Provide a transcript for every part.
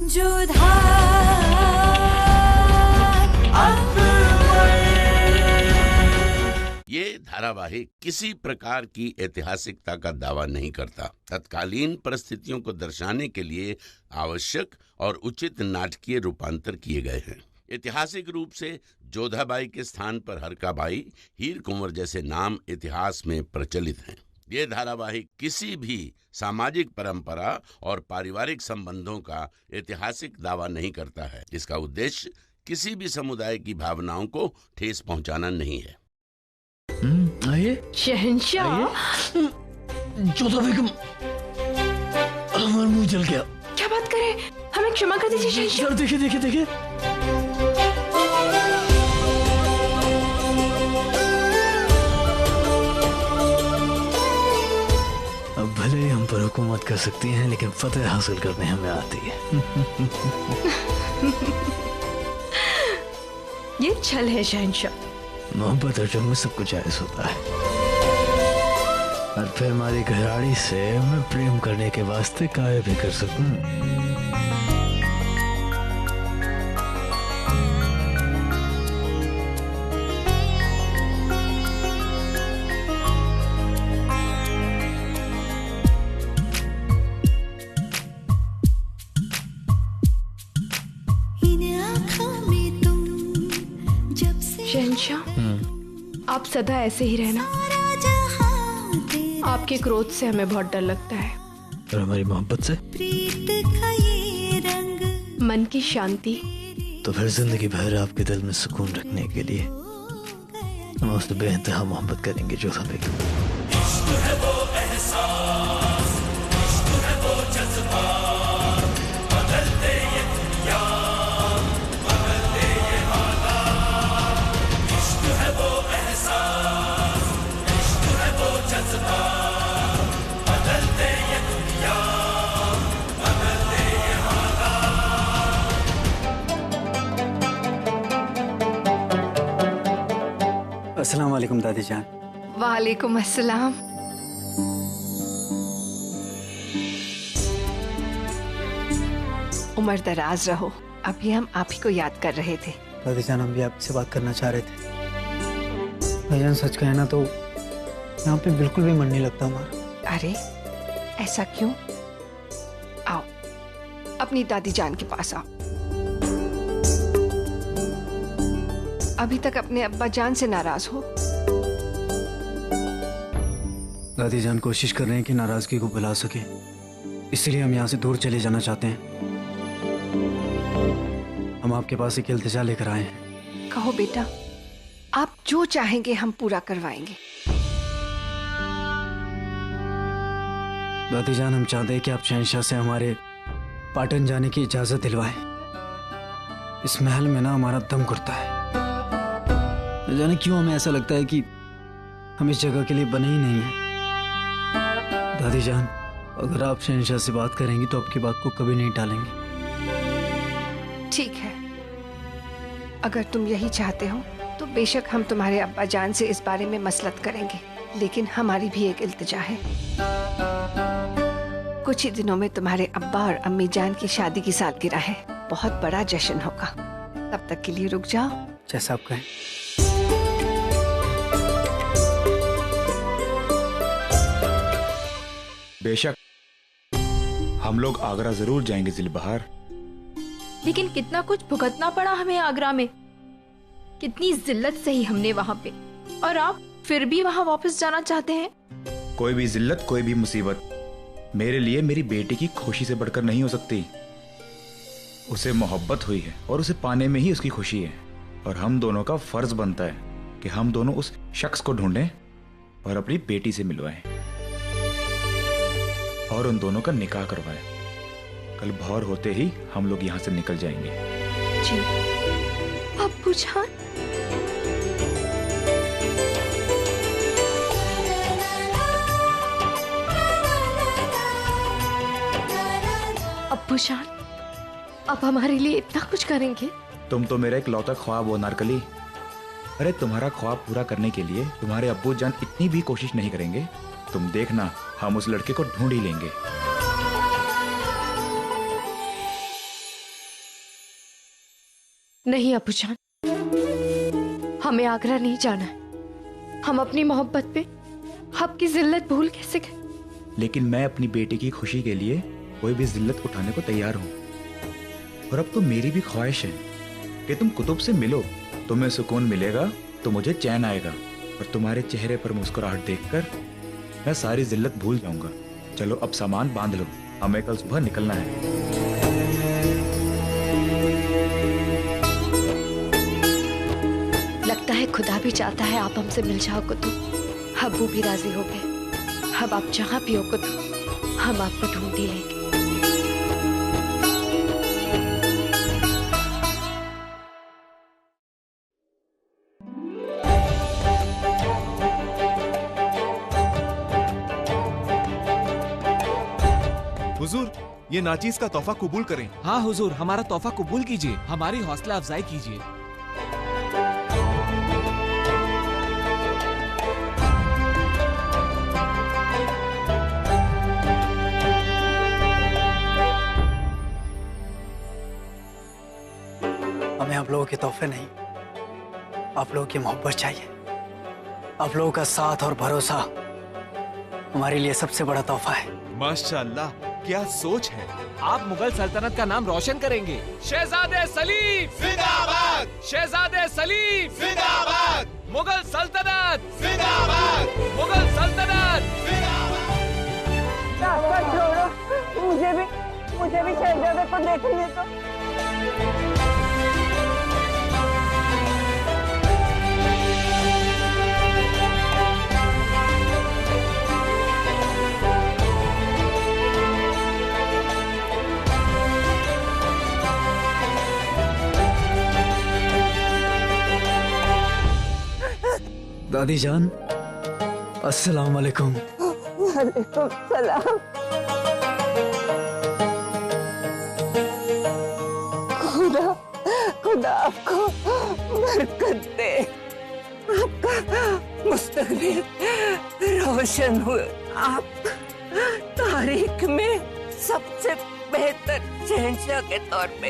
ये धारावाहिक किसी प्रकार की ऐतिहासिकता का दावा नहीं करता। तत्कालीन परिस्थितियों को दर्शाने के लिए आवश्यक और उचित नाटकीय रूपांतर किए गए हैं। ऐतिहासिक रूप से जोधाबाई के स्थान पर हरकाबाई, हीर कुंवर जैसे नाम इतिहास में प्रचलित हैं। ये धारावाहिक किसी भी सामाजिक परंपरा और पारिवारिक संबंधों का ऐतिहासिक दावा नहीं करता है। इसका उद्देश्य किसी भी समुदाय की भावनाओं को ठेस पहुंचाना नहीं है। आइए शहंशाह, जोधा बेगम, हमारा मुंह जल गया। क्या बात करें, हमें क्षमा कर दीजिए शहंशाह। देखिए देखिए देखिए, अब भले ही हम पर हुकूमत कर सकती हैं, लेकिन फतेह हासिल करने हमें आती है। ये छल है शहंशाह। मोहब्बत और जंग में सब कुछ जायज होता है। और फिर हमारी घराड़ी से मैं प्रेम करने के वास्ते काय भी कर सकूं। शहंशाह, आप सदा ऐसे ही रहना। आपके क्रोध से हमें बहुत डर लगता है। और हमारी मोहब्बत से मन की शांति। तो फिर जिंदगी भर आपके दिल में सुकून रखने के लिए हम उससे बेइंतहा मोहब्बत करेंगे जोधा बेगम। अस्सलाम वालेकुम दादी जान। वालेकुम अस्सलाम। उम्र दराज रहो। अभी हम आप ही को याद कर रहे थे। दादी जान, हम भी आपसे बात करना चाह रहे थे। भाईजान, सच कहे ना तो यहाँ पे बिल्कुल भी मन नहीं लगता हमारा। अरे ऐसा क्यों? आओ, अपनी दादी जान के पास आओ। अभी तक अपने अब्बा जान से नाराज हो। दादी जान कोशिश कर रहे हैं कि नाराजगी को भुला सके, इसलिए हम यहाँ से दूर चले जाना चाहते हैं। हम आपके पास एक इल्तिजा लेकर आए हैं। कहो बेटा, आप जो चाहेंगे हम पूरा करवाएंगे। दादी जान, हम चाहते हैं कि आप शहंशाह से हमारे पाटन जाने की इजाजत दिलवाएं। इस महल में ना हमारा दम घुटता है। जाने क्यों हमें ऐसा लगता है कि हम इस जगह के लिए बने ही नहीं हैं। दादी जान, अगर आप शहंशाह से बात करेंगी तो आपकी बात को कभी नहीं टालेंगे। ठीक है, अगर तुम यही चाहते हो तो बेशक हम तुम्हारे अब्बा जान से इस बारे में मसलत करेंगे, लेकिन हमारी भी एक इल्तिजा है। कुछ ही दिनों में तुम्हारे अब्बा और अम्मी जान की शादी की सालगिरह है। बहुत बड़ा जश्न होगा। तब तक के लिए रुक जाओ। जैसा आप कहें। बेशक हम लोग आगरा जरूर जाएंगे जिलबहार, लेकिन कितना कुछ भुगतना पड़ा हमें आगरा में। कितनी जिल्लत सही हमने वहाँ पे, और आप फिर भी वहाँ वापस जाना चाहते हैं। कोई भी जिल्लत, कोई भी मुसीबत मेरे लिए मेरी बेटी की खुशी से बढ़कर नहीं हो सकती। उसे मोहब्बत हुई है और उसे पाने में ही उसकी खुशी है, और हम दोनों का फर्ज बनता है कि हम दोनों उस शख्स को ढूंढें और अपनी बेटी से मिलवाएं और उन दोनों का निकाह करवाएं। कल भोर होते ही हम लोग यहाँ से निकल जाएंगे। जी अब्बू जान, अब्बू जान, अब हमारे लिए इतना कुछ करेंगे। तुम तो मेरा एक लौता ख्वाब हो नारकली। अरे तुम्हारा ख्वाब पूरा करने के लिए तुम्हारे अब्बू जान इतनी भी कोशिश नहीं करेंगे। तुम देखना, हम उस लड़के को ढूंढ ही लेंगे। नहीं अबूजान, हमें आगरा नहीं जाना है। हम अपनी मोहब्बत पे आपकी जिल्लत भूल कैसे गए? लेकिन मैं अपनी बेटी की खुशी के लिए कोई भी जिल्लत उठाने को तैयार हूँ। और अब तो मेरी भी ख्वाहिश है कि तुम कुतुब से मिलो। तुम्हें सुकून मिलेगा तो मुझे चैन आएगा, और तुम्हारे चेहरे पर मुस्कुराहट देखकर मैं सारी जिल्लत भूल जाऊंगा। चलो अब सामान बांध लो, हमें कल सुबह निकलना है। लगता है खुदा भी चाहता है आप हमसे मिल जाओ कुतुब। अब्बू भी राजी हो गए। अब आप जहाँ भी हो कुतुब, हम आपको ढूंढ ही लेंगे। हुजूर, ये नाचीज का तोहफा कबूल करें। हाँ हुजूर, हमारा तोहफा कबूल कीजिए, हमारी हौसला अफजाई कीजिए। हमें आप लोगों के तोहफे नहीं, आप लोगों की मोहब्बत चाहिए। आप लोगों का साथ और भरोसा हमारे लिए सबसे बड़ा तोहफा है। माशाअल्लाह, क्या सोच है। आप मुगल सल्तनत का नाम रोशन करेंगे। शहजादे सलीम जिंदाबाद, शहजादे सलीम जिंदाबाद, मुगल सल्तनत जिंदाबाद, मुगल सल्तनत। छोड़ो, मुझे भी शहजादे को देखने दो। दादी जान, अस्सलाम वालेकुम। वालेकुम सलाम। खुदा आपको बरकत दे, आपका मुस्तकबिल रोशन हुए। आप तारीख में सबसे बेहतर शहंशाह के तौर पे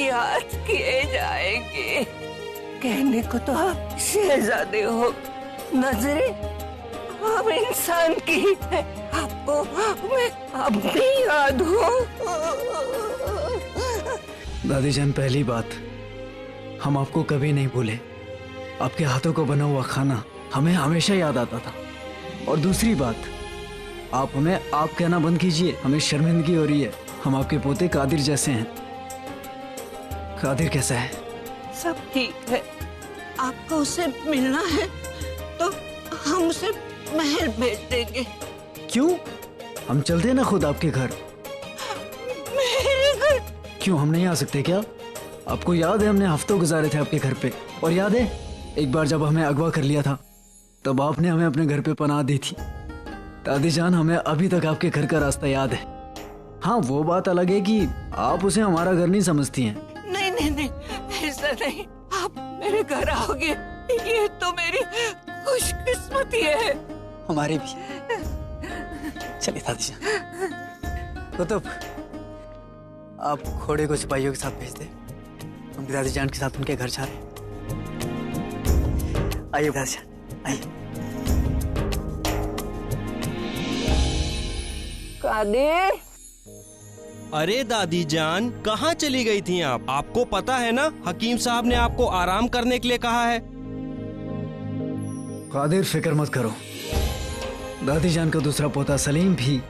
याद किए जाएंगे। कहने को तो आप शहजादे हो, नजरे हम इंसान की है। आपको मैं अब भी याद हूँ। दादी जान, पहली बात, हम आपको कभी नहीं भूले। आपके हाथों को बना हुआ खाना हमें हमेशा याद आता था। और दूसरी बात, आप हमें आप कहना बंद कीजिए, हमें शर्मिंदगी हो रही है। हम आपके पोते कादिर जैसे हैं। कादिर कैसा है? सब ठीक है। आपको उसे मिलना है तो हम उसे महल भेज देंगे। क्यों? हम चलते हैं ना खुद आपके घर। मेरे घर? क्यों, हम नहीं आ सकते क्या? आपको याद है हमने हफ्तों गुजारे थे आपके घर पे, और याद है एक बार जब हमें अगवा कर लिया था तब आपने हमें अपने घर पे पनाह दी थी। दादी जान, हमें अभी तक आपके घर का रास्ता याद है। हाँ, वो बात अलग है कि आप उसे हमारा घर नहीं समझती हैं। नहीं नहीं नहीं, ऐसा नहीं। आप मेरे घर आओगे, ये तो मेरी खुशकिस्मती है। हमारे भी। चलिए दादी जान। कुतुब, आप घोड़े को सिपाहियों के साथ भेज दे। हम दादी जान के साथ उनके घर जा रहे हैं। आइए दादी जान, आइए। कादिर। अरे दादी जान, कहाँ चली गई थी आप? आपको पता है ना, हकीम साहब ने आपको आराम करने के लिए कहा है। कादिर, फिक्र मत करो। दादी जान का दूसरा पोता सलीम भी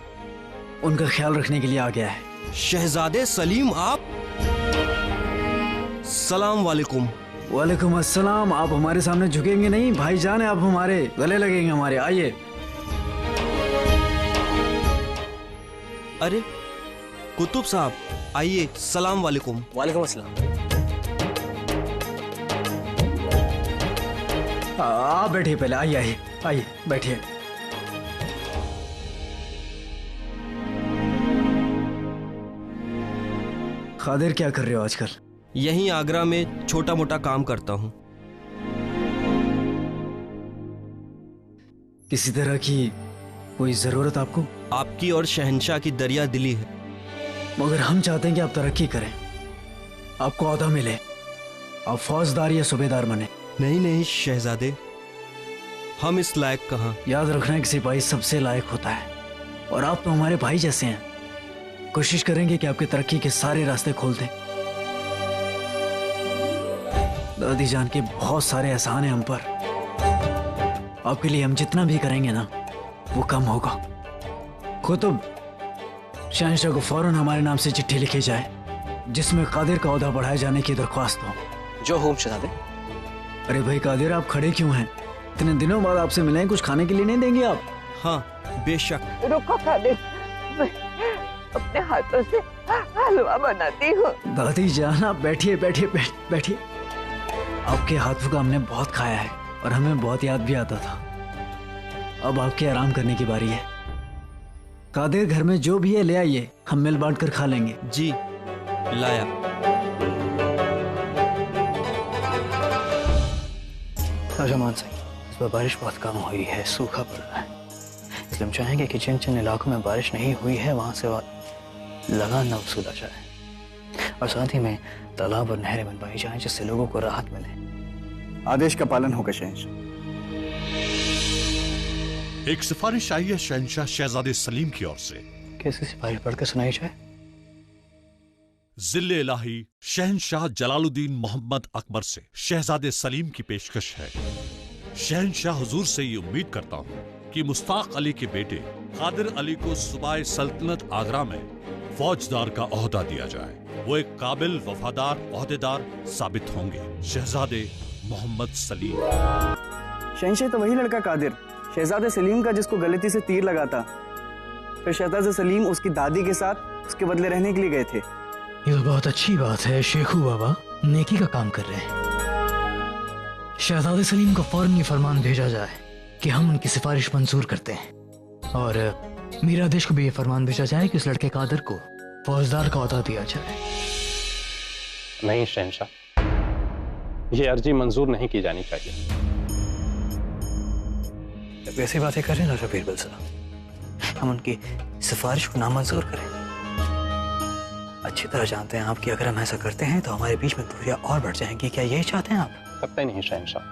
उनका ख्याल रखने के लिए आ गया है। शहजादे सलीम आप? सलाम वालेकुम। वालेकुम अस्सलाम। आप हमारे सामने झुकेंगे नहीं भाईजान, आप हमारे गले लगेंगे हमारे। आइए। अरे कुतुब साहब, आइए। सलाम वालेकुम। वालेकुम अस्सलाम। आप बैठिए पहले। आइए आइए आइए, बैठिए। कादिर, क्या कर रहे हो आजकल? यहीं आगरा में छोटा मोटा काम करता हूँ। किसी तरह की कोई जरूरत आपको? आपकी और शहंशाह की दरिया दिली है। मगर हम चाहते हैं कि आप तरक्की करें, आपको ओहदा मिले, आप फौजदार या सूबेदार बने। नहीं नहीं शहजादे, हम इस लायक कहाँ। याद रखना कि सिपाही सबसे लायक होता है, और आप तो हमारे भाई जैसे हैं। कोशिश करेंगे कि आपकी तरक्की के सारे रास्ते खोल दें। दादी जान के बहुत सारे एहसान हैं हम पर। आपके लिए हम जितना भी करेंगे ना वो कम होगा। कुतुब, शहंशाह को फौरन हमारे नाम से चिट्ठी लिखी जाए जिसमें कादिर का ओहदा बढ़ाए जाने की दरख्वास्त हो। जो हुक्म शहजादे। अरे भाई कादिर, आप खड़े क्यों हैं? इतने दिनों बाद आपसे मिले हैं, कुछ खाने के लिए नहीं देंगे आप? हाँ बेशक। रुको कादिर, मैं अपने हाथों से हलवा बनाती हूँ। दादी जान आप बैठिए बैठिए बैठिए। आपके हाथों का हमने बहुत खाया है और हमें बहुत याद भी आता था। अब आपके आराम करने की बारी है। कादिर, घर में जो भी है ले आइए, हम मिल बांट कर खा लेंगे। जी लाया। राजामान सिंह, इस बार बारिश बहुत कम हुई है, सूखा पड़ रहा है, इसलिए हम चाहेंगे कि जिन जिन इलाकों में बारिश नहीं हुई है वहां से लगान न वसूला जाए, और साथ ही में तालाब और नहरें बनवाई जाएं जिससे लोगों को राहत मिले। आदेश का पालन होगा शहंशाह। एक सिफारिश आई है शहंशाह शहजादे सलीम की ओर से। कैसी सिफारिश पढ़कर सुनाई जाए? जिले इलाही शहंशाह जलालुद्दीन मोहम्मद अकबर से शहजादे सलीम की पेशकश है। शहंशाह हुजूर से ये उम्मीद करता हूँ कि मुश्ताक अली के बेटे कादिर अली को सूबाए सल्तनत आगरा में फौजदार का ओहदा दिया जाए। वो एक काबिल वफादार ओहदेदार साबित होंगे। शहजादे मोहम्मद सलीम। शहंशाह तो वही लड़का कादिर, शहजादे सलीम का, जिसको गलती से तीर लगा था। फिर शहजादे सलीम उसकी दादी के साथ उसके बदले रहने के लिए गए थे। ये तो बहुत अच्छी बात है, शेखू बाबा नेकी का काम कर रहे हैं। शहजादे सलीम को फौरन ये फरमान भेजा जाए कि हम उनकी सिफारिश मंजूर करते हैं, और मीर आदेश को भी ये फरमान भेजा जाए कि उस लड़के कादिर को फौजदार का ओहदा दिया जाए। नहीं शहंशाह, ये अर्जी मंजूर नहीं की जानी चाहिए। वैसी बातें करें राजा बीरबल साहब, हम उनकी सिफारिश को नामंजूर करें। अच्छी तरह जानते हैं आप कि अगर हम ऐसा करते हैं तो हमारे बीच में दूरियां और बढ़ जाएंगी। क्या यही चाहते हैं आप? कतई नहीं शहंशाह,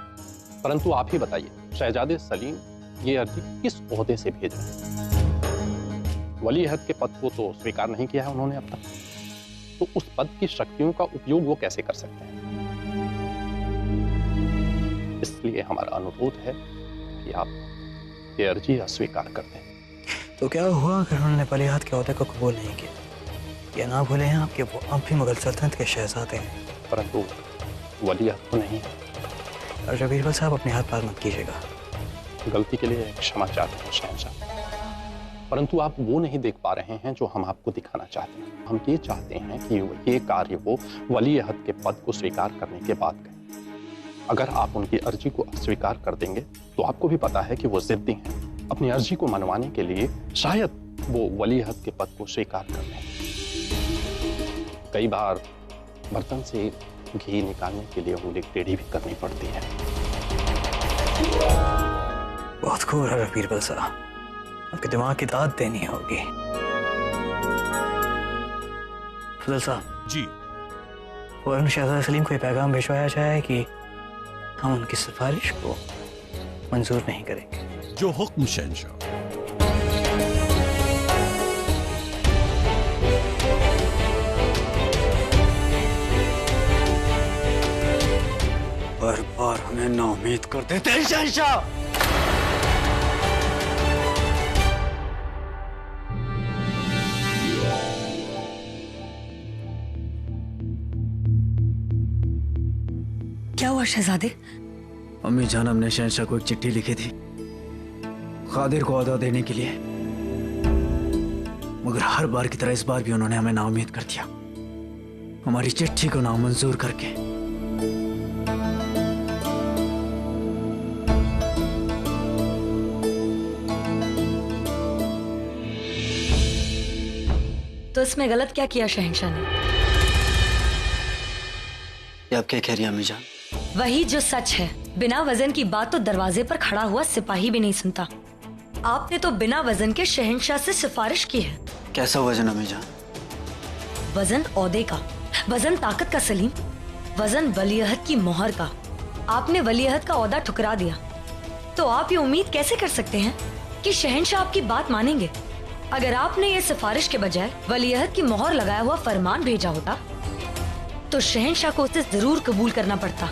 परंतु आप ही बताइए, शहजादे सलीम ये अर्जी किस ओहदे से भेज रहे हैं? वली अहद के पद को तो स्वीकार नहीं किया है उन्होंने अब तक, तो उस पद की शक्तियों का उपयोग वो कैसे कर सकते हैं? इसलिए हमारा अनुरोध है कि आप ये अर्जी अस्वीकार कर दें। तो क्या हुआ अगर उन्होंने वली अहद के ओहदे को कबूल नहीं किया? या ना भूले हैं आप कि वो अब भी मुगल सल्तनत के शहजादे हैं। परंतु वली अहद तो नहीं है। राजा बीरबल साहब अपने हाथ पार मत कीजिएगा। गलती के लिए क्षमा चाहते हैं शहंशाह, परंतु आप वो नहीं देख पा रहे हैं जो हम आपको दिखाना चाहते हैं। हम ये चाहते हैं कि ये कार्य वो वली अहद के पद को स्वीकार करने के बाद करें। अगर आप उनकी अर्जी को अस्वीकार कर देंगे तो आपको भी पता है कि वो जिद्दी हैं। अपनी अर्जी को मनवाने के लिए शायद वो वली अहद के पद को स्वीकार कर लें। कई बार बर्तन से घी निकालने के लिए उंगली टेढ़ी भी करनी पड़ती है। बहुत खूब है बीरबल साहब, आपके दिमाग की दाद देनी होगी। फजल साहब जी, फौरन शहजादा सलीम को ये पैगाम भिजवाया जाए कि हम उनकी सिफारिश को मंजूर नहीं करेंगे। जो हुक्म शहंशाह। बार बार हमें नाउम्मीद कर देते हैं शहंशाह। क्या हुआ शहजादे? अम्मी जान, हमने शहंशाह को एक चिट्ठी लिखी थी कादिर को ओहदा देने के लिए, मगर हर बार की तरह इस बार भी उन्होंने हमें नाउम्मीद कर दिया, हमारी चिट्ठी को नामंजूर करके। तो इसमें गलत क्या किया शहंशाह ने? आप क्या कह रही हैं अम्मी जान? वही जो सच है। बिना वजन की बात तो दरवाजे पर खड़ा हुआ सिपाही भी नहीं सुनता। आपने तो बिना वजन के शहंशाह से सिफारिश की है। कैसा वजन अम्मी जान? वजन ओहदे का, वजन ताकत का सलीम। वजन वलीअहद की मोहर का। आपने वलीअहद का ओहदा ठुकरा दिया, तो आप ये उम्मीद कैसे कर सकते हैं कि शहंशाह आपकी बात मानेंगे? अगर आपने ये सिफारिश के बजाय वलीअहद की मोहर लगाया हुआ फरमान भेजा होता तो शहंशाह को उसे जरूर कबूल करना पड़ता।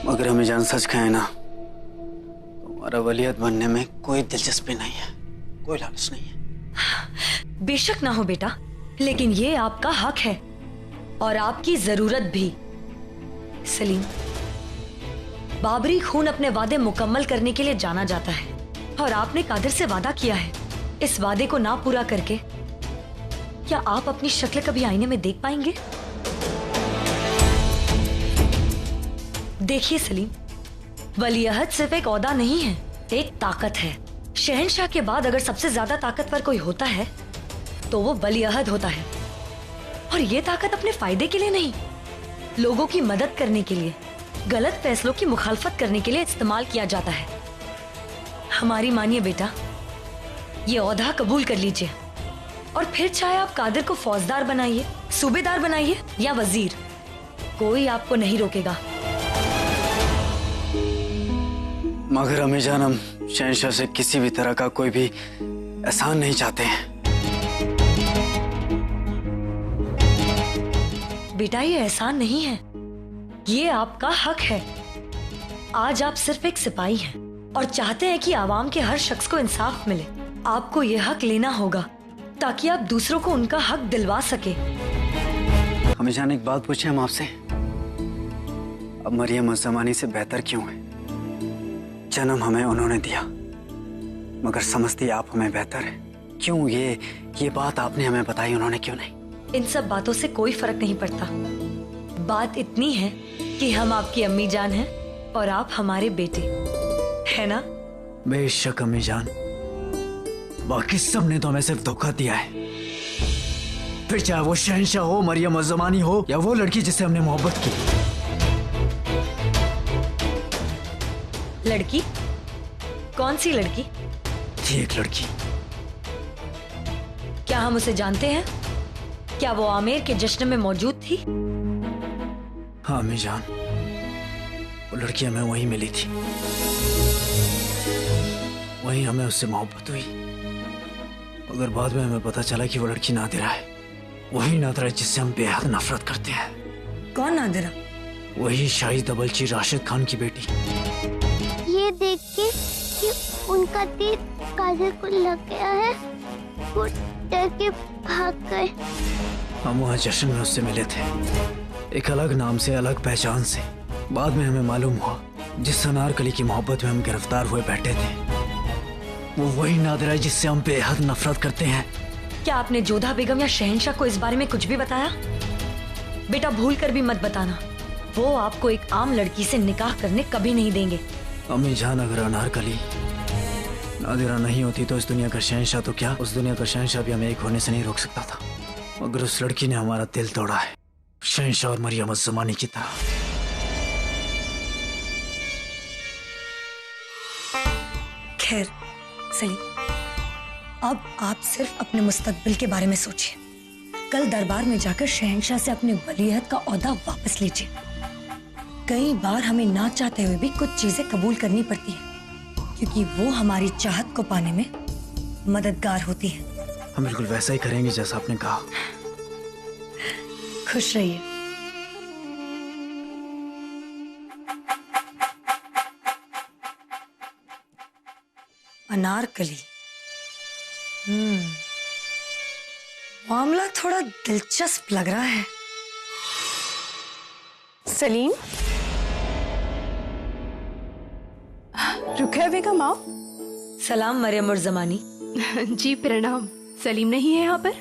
मगर हमें जान सच कहे ना, हमारा वलीअहद बनने में कोई दिलचस्पी नहीं है, कोई लालच नहीं है। बेशक ना हो बेटा, लेकिन ये आपका हक है और आपकी जरूरत भी। सलीम, बाबरी खून अपने वादे मुकम्मल करने के लिए जाना जाता है और आपने कादिर से वादा किया है। इस वादे को ना पूरा करके क्या आप अपनी शक्ल कभी आईने में देख पाएंगे? देखिए सलीम, वलीअहद सिर्फ एक ओहदा नहीं है, एक ताकत है। शहंशाह के बाद अगर सबसे ज्यादा ताकतवर कोई होता है तो वो वलीअहद होता है। और ये ताकत अपने फायदे के लिए नहीं, लोगों की मदद करने के लिए, गलत फैसलों की मुखालफत करने के लिए इस्तेमाल किया जाता है। हमारी मानिए बेटा, ये ओहदा कबूल कर लीजिए और फिर चाहे आप कादिर को फौजदार बनाइए, सूबेदार बनाइए या वजीर, कोई आपको नहीं रोकेगा। मगर अम्मी जान, हम शहंशाह से किसी भी तरह का कोई भी एहसान नहीं चाहते हैं। बेटा, ये एहसान नहीं है, ये आपका हक है। आज आप सिर्फ एक सिपाही हैं और चाहते हैं कि आवाम के हर शख्स को इंसाफ मिले। आपको ये हक लेना होगा ताकि आप दूसरों को उनका हक दिलवा सके। हमें जान, एक बात पूछे हम आपसे, अब मरियम ज़मानी से बेहतर क्यों है? जन्म हमें उन्होंने दिया, मगर समझती आप हमें बेहतर है। क्यों? ये बात आपने हमें बताई, उन्होंने क्यों नहीं? इन सब बातों से कोई फर्क नहीं पड़ता। बात इतनी है कि हम आपकी अम्मी जान हैं और आप हमारे बेटे, है ना? बेशक अम्मी जान, बाकी सब ने तो हमें सिर्फ धोखा दिया है। फिर चाहे वो शहंशाह हो, मरियम ज़मानी हो या वो लड़की जिससे हमने मोहब्बत की। लड़की? कौन सी लड़की? थी एक लड़की। क्या हम उसे जानते हैं? क्या वो आमेर के जश्न में मौजूद थी? हाँ अम्मी जान, वो लड़की हमें वहीं मिली थी, वहीं हमें उससे मोहब्बत हुई। मगर बाद में हमें पता चला कि वो लड़की नादिरा है, वही नादिरा जिससे हम बेहद नफरत करते हैं। कौन नादिरा? वही शाही दबलची राशिद खान की बेटी। ये देख के कि उनका तीर कादिर को लग गया है, वो डर के भाग गए। हम वहाँ जश्न में उससे मिले थे, एक अलग नाम से, अलग पहचान से। बाद में हमें मालूम हुआ जिस अनारकली की मोहब्बत में हम गिरफ्तार हुए बैठे थे, वो वही नादिरा है जिससे हम बेहद नफरत करते हैं। क्या आपने जोधा बेगम या शहंशाह को इस बारे में कुछ भी बताया? बेटा, भूल कर भी मत बताना, वो आपको एक आम लड़की से निकाह करने कभी नहीं देंगे। अम्मी जान, अगर अनारकली नादिरा नहीं होती तो इस दुनिया का शहंशाह तो क्या, उस दुनिया का शहंशाह भी हमें एक होने से नहीं रोक सकता था। मगर उस लड़की ने हमारा दिल तोड़ा है, शहंशाह और मरियम ज़मानी की तरह। खैर सलीम, अब आप सिर्फ अपने मुस्तकबिल के बारे में सोचिए। कल दरबार में जाकर शहंशाह से अपने वलीअहद का ओहदा वापस लीजिए। कई बार हमें ना चाहते हुए भी कुछ चीजें कबूल करनी पड़ती है, क्योंकि वो हमारी चाहत को पाने में मददगार होती है। हम बिल्कुल वैसा ही करेंगे जैसा आपने कहा। खुश रहिए। अनारकली, मामला थोड़ा दिलचस्प लग रहा है। सलीम, रुकिया बेगम आओ। सलाम मरियम और ज़मानी। जी प्रणाम। सलीम नहीं है यहाँ पर?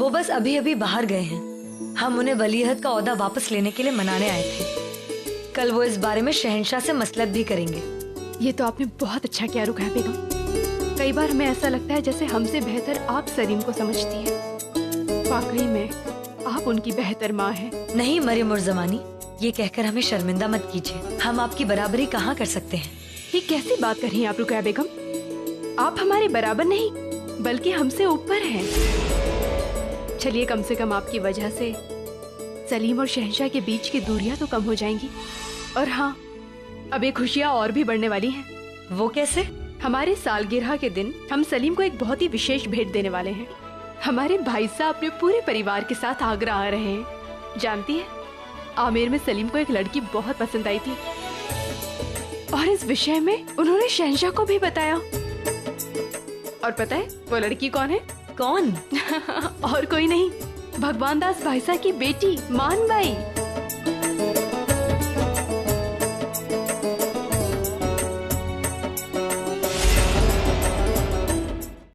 वो बस अभी अभी बाहर गए हैं। हम उन्हें वलीअहद का ओहदा वापस लेने के लिए मनाने आए थे। कल वो इस बारे में शहंशाह से मसलत भी करेंगे। ये तो आपने बहुत अच्छा किया रुकिया बेगम। कई बार हमें ऐसा लगता है जैसे हमसे बेहतर आप सलीम को समझती हैं। वाकई में आप उनकी बेहतर माँ हैं। नहीं मरियम और ज़मानी, ये कहकर हमें शर्मिंदा मत कीजिए। हम आपकी बराबरी कहाँ कर सकते हैं? ये कैसी बात कर रही हैं आप रुकिया बेगम? आप हमारे बराबर नहीं बल्कि हमसे ऊपर हैं। चलिए, कम से कम आपकी वजह से सलीम और शहंशाह के बीच की दूरियां तो कम हो जाएंगी। और हाँ, अब ये खुशियाँ और भी बढ़ने वाली हैं। वो कैसे? हमारे सालगिरह के दिन हम सलीम को एक बहुत ही विशेष भेंट देने वाले हैं। हमारे भाई साहब अपने पूरे परिवार के साथ आगरा आ रहे हैं। जानती है, आमेर में सलीम को एक लड़की बहुत पसंद आई थी और इस विषय में उन्होंने शहंशाह को भी बताया। और पता है वो लड़की कौन है? कौन? और कोई नहीं, भगवान दास भाई साहब की बेटी मानबाई।